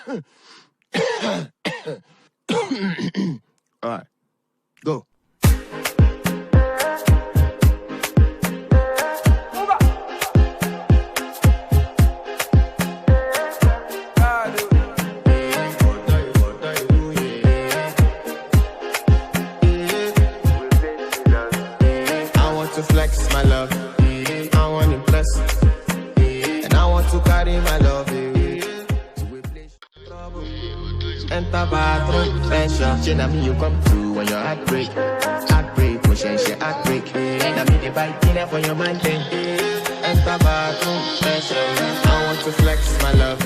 All right, go. To flex my love, I want to impress, and I want to carry my love away. To replace trouble, enter bathroom, pressure. She na me you come through when your heartbreak, pushing she heartbreak. Na me the bite dinner for your man thing. Enter bathroom, pressure. I want to flex my love.